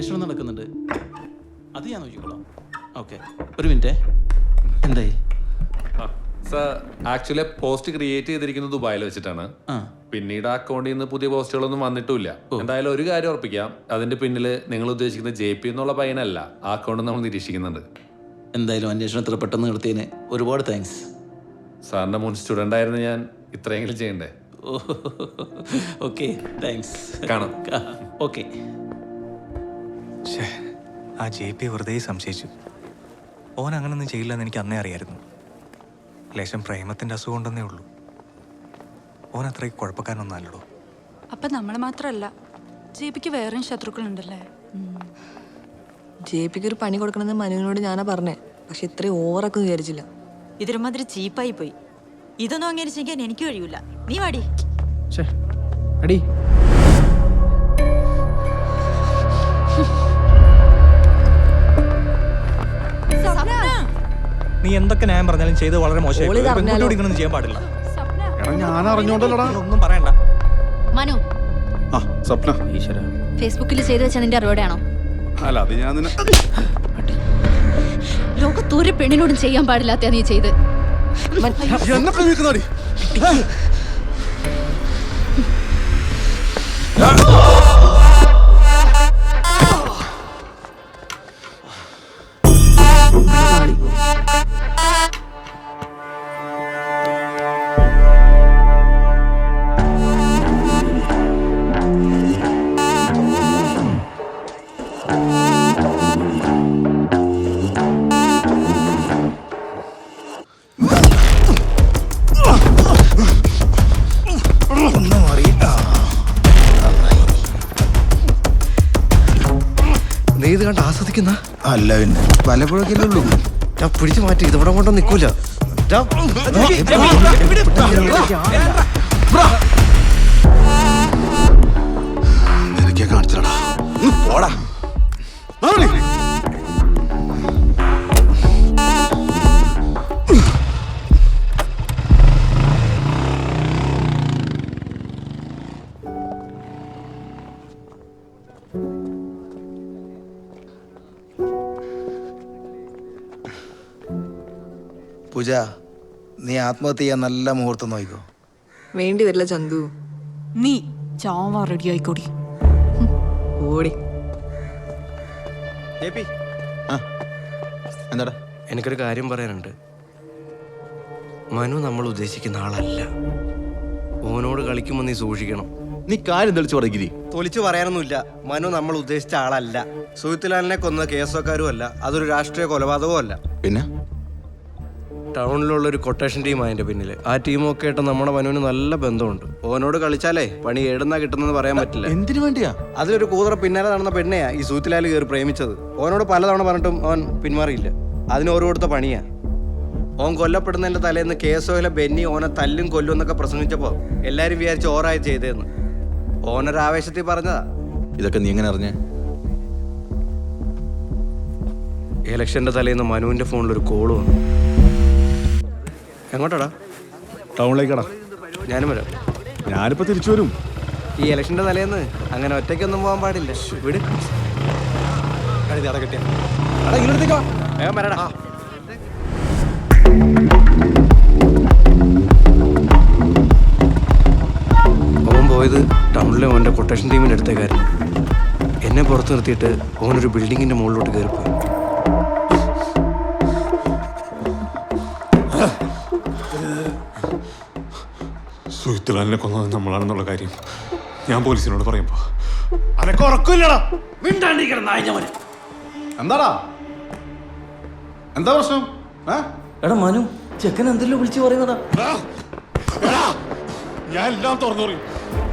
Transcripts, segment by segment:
അന്വേഷണം നടക്കുന്നുണ്ട്, അത് ഞാൻ നോക്കിക്കോളാം. ഓക്കെ, ഒരു മിനിറ്റ്. എന്തായി? സർ, ആക്ച്വലി പോസ്റ്റ് ക്രിയേറ്റ് ചെയ്തിരിക്കുന്നത് ദുബായിൽ വെച്ചിട്ടാണ്. പിന്നീട് ആ അക്കൗണ്ടിൽ നിന്ന് പുതിയ പോസ്റ്റുകളൊന്നും വന്നിട്ടില്ല. എന്തായാലും ഒരു കാര്യം ഉറപ്പിക്കാം, അതിന്റെ പിന്നിൽ നിങ്ങൾ ഉദ്ദേശിക്കുന്ന JP എന്നുള്ള പയ്യനല്ല. ആ അക്കൗണ്ട് നമ്മൾ നിരീക്ഷിക്കുന്നുണ്ട്. എന്തായാലും അന്വേഷണം ഇത്ര പെട്ടെന്ന് നടത്തിയതിന് ഒരുപാട് താങ്ക്സ്. സാറിന്റെ മുൻ സ്റ്റുഡൻ്റ് ആയിരുന്നു ഞാൻ, ഇത്രയെങ്കിലും ചെയ്യണ്ടേ? Okay, thanks. കാണാം. ഓക്കെ. ആ JP വെറുതെ സംശയിച്ചു. ഓൻ അങ്ങനൊന്നും ചെയ്യില്ലെന്ന് എനിക്ക് അന്നേ അറിയായിരുന്നു. ലേശം പ്രേമത്തിന്റെ അസുഖം ഉണ്ടെന്നേ ഉള്ളൂ. ഓൻ അത്രയ്ക്ക് കുഴപ്പക്കാരനൊന്നും അല്ലടോ. അപ്പൊ നമ്മൾ മാത്രമല്ല, JPക്ക് വേറെയും ശത്രുക്കളുണ്ടല്ലേ? JPക്ക് ഒരു പണി കൊടുക്കണമെന്ന് മനുവിനോട് ഞാനാ പറഞ്ഞേ, പക്ഷെ ഇത്രയും ഓവറൊക്കെ വിചാരിച്ചില്ല. ഇതൊരുമാതിരി ചീപ്പായി പോയി. ഇതൊന്നും അങ്ങനെ ചെയ്യാൻ എനിക്ക് കഴിയൂല. നീ വാടി. അടി. നീ എന്തൊക്കെ ന്യായം പറഞ്ഞാലും ചെയ്ത് വളരെ മോശമായി. ചെയ്യാൻ പാടില്ല. ഞാൻ അറിഞ്ഞോണ്ടല്ലടാ. ഒന്നും പറയണ്ട. മനു, ആ സ്വപ്ന, ഫേസ്ബുക്കിൽ ചെയ്തു വെച്ച നിന്റെ അറിവോടെയാണോ? അല്ല, അത് ഞാൻ ലോകത്തൊരു പെണ്ണിനോടും ചെയ്യാൻ പാടില്ലാത്ത നീ ചെയ്ത്. എന്നെ പ്രേമിക്കുന്നോടി. നീ ഇത് കണ്ട് ആസ്വദിക്കുന്ന അല്ല, പിന്നെ വല്ലപ്പോഴൊക്കെ ഉള്ളൂ. ഞാൻ പിടിച്ചു മാറ്റി, ഇതിവിടെ കൊണ്ടൊന്നും നിൽക്കൂല. നിനക്കെ കാണിച്ചടാ, പോടാ. പൂജ, നീ ആത്മഹത്യ ചെയ്യാൻ നല്ല മുഹൂർത്തം നോക്കിക്കോ. വേണ്ടി വരില്ല ചന്തു. നീ ചാവാ റെഡി ആയിക്കോടി. ഓടി. എന്താടാ? എനിക്കൊരു കാര്യം പറയാനുണ്ട്. മനു നമ്മൾ ഉദ്ദേശിക്കുന്ന ആളല്ല. ഓനോട് കളിക്കുമ്പോൾ നീ സൂക്ഷിക്കണം. നീ കാര്യം തെളിച്ചു പറയില്ലേ? തൊലിച്ചു പറയാനൊന്നുമില്ല. മനു നമ്മൾ ഉദ്ദേശിച്ച ആളല്ല. സുഹൃത്തുലാലിനെ കൊന്ന കേസക്കാരും അല്ല. അതൊരു രാഷ്ട്രീയ കൊലപാതകവും അല്ല. പിന്നെ ടൗണിലുള്ള ഒരു കൊട്ടേഷൻ ടീമാണ് അതിന്റെ പിന്നിൽ. ആ ടീമൊക്കെ ആയിട്ട് നമ്മുടെ മനുവിന് നല്ല ബന്ധമുണ്ട്. ഓനോട് കളിച്ചാലേ പണി എവിടുന്നാ കിട്ടുന്നെന്ന് പറയാൻ പറ്റില്ല. എന്തിനു വേണ്ടിയാ? അതിലൊരു കൂതറ പിന്നാലെ നടന്ന പെണ്ണെയാ ഈ സുഹൃത്തുലാൽ കയറി പ്രേമിച്ചത്. ഓനോട് പലതവണ പറഞ്ഞിട്ടും അവൻ പിന്മാറിയില്ല. അതിന് ഓരോ കൊടുത്ത പണിയാ. ഓൻ കൊല്ലപ്പെടുന്നതിന്റെ തലേന്ന് കേസോയിലെ ബെന്നി ഓനെ തല്ലും കൊല്ലും എന്നൊക്കെ പ്രസംഗിച്ചപ്പോ എല്ലാരും വിചാരിച്ച് ഓറായി ചെയ്തതെന്ന്. ഓനൊരാവേശത്തിൽ പറഞ്ഞതാ. ഇതൊക്കെ നീ എങ്ങനെ അറിഞ്ഞേ? ഇലക്ഷന്റെ തലേന്ന് മനുവിന്റെ ഫോണിൽ ഒരു കോള് വന്നു. എങ്ങോട്ടാടാ? ടൗണിലേക്കടാ. ഞാനും വരാം. ഞാനിപ്പോ തിരിച്ചു വരും. ഈ ഇലക്ഷന്റെ തലേന്ന് അങ്ങനെ ഒറ്റയ്ക്കൊന്നും പോകാൻ പാടില്ല. വിട്. വേഗം വരടാ. ഓൻ പോയത് ടൗണിലെ ഓൻ്റെ കൊട്ടേഷൻ ടീമിൻ്റെ അടുത്തേക്കായിരുന്നു. എന്നെ പുറത്ത് നിർത്തിയിട്ട് ഓനൊരു ബിൽഡിങ്ങിന്റെ മുകളിലോട്ട് കയറിപ്പോയി. സുഹൃത്തുലാലിനെ കൊന്നത് നമ്മളാണെന്നുള്ള കാര്യം ഞാൻ പോലീസിനോട് പറയുമ്പോ അനക്ക് ഉറക്കില്ലടാ. എന്താടാ, എന്താ പ്രശ്നം? എടാ മനു, ചെക്കൻ എന്തെല്ലോ വിളിച്ചു പറയുന്നതാ. ഞാൻ എല്ലാം തുറന്നു പറയും,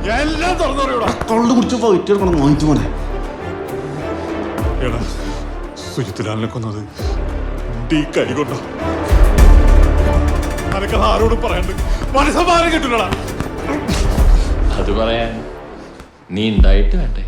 ഞാൻ എല്ലാം തുറന്നു പറയൂടാ. തൊള്ളു കുടിച്ചപ്പോ വിറ്റെടുക്കണം, വാങ്ങിച്ചു പോണേ. എടാ, സുഹൃത്തുലാലിനെ കൊന്നത് ഡീ കൈ കൊണ്ടോ? അനക്കത് ആരോടും പറയാണ്ട് മനസ്സമാനം കിട്ടില്ലടാ. അത് പറയാൻ നീ ഉണ്ടായിട്ട് വേണ്ടേ?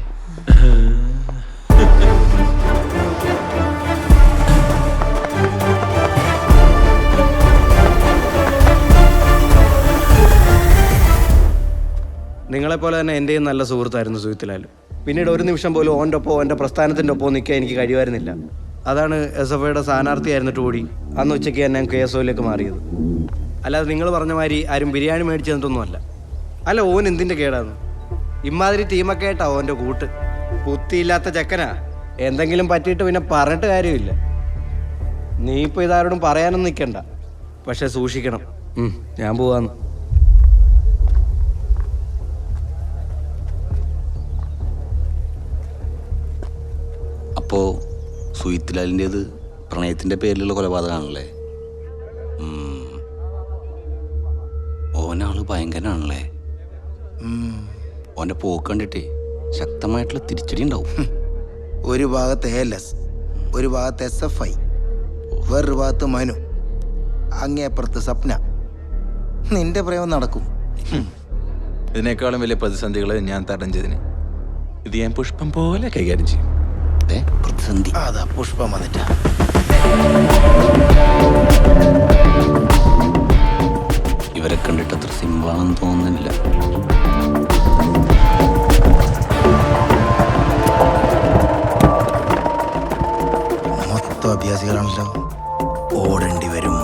നിങ്ങളെപ്പോലെ തന്നെ എൻ്റെയും നല്ല സുഹൃത്തായിരുന്നു സുഹൃത്തുലാൽ. പിന്നീട് ഒരു നിമിഷം പോലും ഓൻ്റെ ഒപ്പോ എൻ്റെ പ്രസ്ഥാനത്തിൻ്റെ ഒപ്പോ നിൽക്കാൻ എനിക്ക് കഴിയുമായിരുന്നില്ല. അതാണ് SFIയുടെ സ്ഥാനാർത്ഥിയായിരുന്നിട്ട് കൂടി അന്ന് ഉച്ചയ്ക്ക് തന്നെ ഞാൻ KSOയിലേക്ക് മാറിയത്. അല്ലാതെ നിങ്ങൾ പറഞ്ഞ മാതിരി ആരും ബിരിയാണി മേടിച്ചു തന്നിട്ടൊന്നുമല്ല. അല്ല, ഓൻ എന്തിൻ്റെ കേടാണ്? ഇമാതിരി ടീമൊക്കെ ആയിട്ടാ ഓൻ്റെ കൂട്ട്. കുത്തിയില്ലാത്ത ചെക്കനാ. എന്തെങ്കിലും പറ്റിയിട്ട് പിന്നെ പറഞ്ഞിട്ട് കാര്യമില്ല. നീ ഇപ്പോൾ ഇതാരോടും പറയാനൊന്നും നിൽക്കണ്ട. പക്ഷെ സൂക്ഷിക്കണം. ഞാൻ പോവാന്ന്. അപ്പോ സുയിത്ലാലിൻ്റെത് പ്രണയത്തിന്റെ പേരിലുള്ള കൊലപാതകമാണല്ലേ? ഓനാള് ഭയങ്കരനാണല്ലേ? ഓന്റെ പോക്ക് കണ്ടിട്ടേ ശക്തമായിട്ടുള്ള തിരിച്ചടി ഉണ്ടാവും. ഒരു ഭാഗത്ത് ALS, ഒരു ഭാഗത്ത് SFI, വേറൊരു ഭാഗത്ത് മനു, അങ്ങേപ്പുറത്ത് സ്വപ്ന. നിന്റെ പ്രേമം നടക്കും. ഇതിനേക്കാളും വലിയ പ്രതിസന്ധികൾ ഞാൻ തരണം ചെയ്തിന്. ഇത് ഞാൻ പുഷ്പം പോലെ കൈകാര്യം ചെയ്യും. പ്രതിസന്ധി അതാ പുഷ്പം വന്നിട്ടാ. ഇവരെ കണ്ടിട്ട് അത്ര സിമ്പിളാണെന്ന് തോന്നുന്നില്ല. മൊത്തം അഭ്യാസികളാണല്ലോ. ഓടേണ്ടി വരും.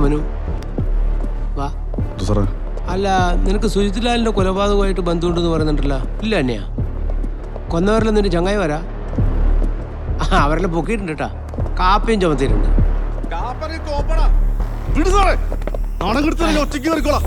മനു വാ. അല്ല, നിനക്ക് സുജിത്ലാലിന്റെ കൊലപാതകമായിട്ട് ബന്ധമുണ്ടെന്ന് പറയുന്നുണ്ടല്ലോ. ഇല്ല തന്നെയാ? കൊന്നവരെല്ലാം നിന്റെ ചങ്ങായി വരാ? അവരെല്ലാം പൊക്കിയിട്ടുണ്ട് കേട്ടാ. കാപ്പയും ചുമത്തിയിട്ടുണ്ട്. ഒറ്റയ്ക്ക് കയറിക്കോളാം.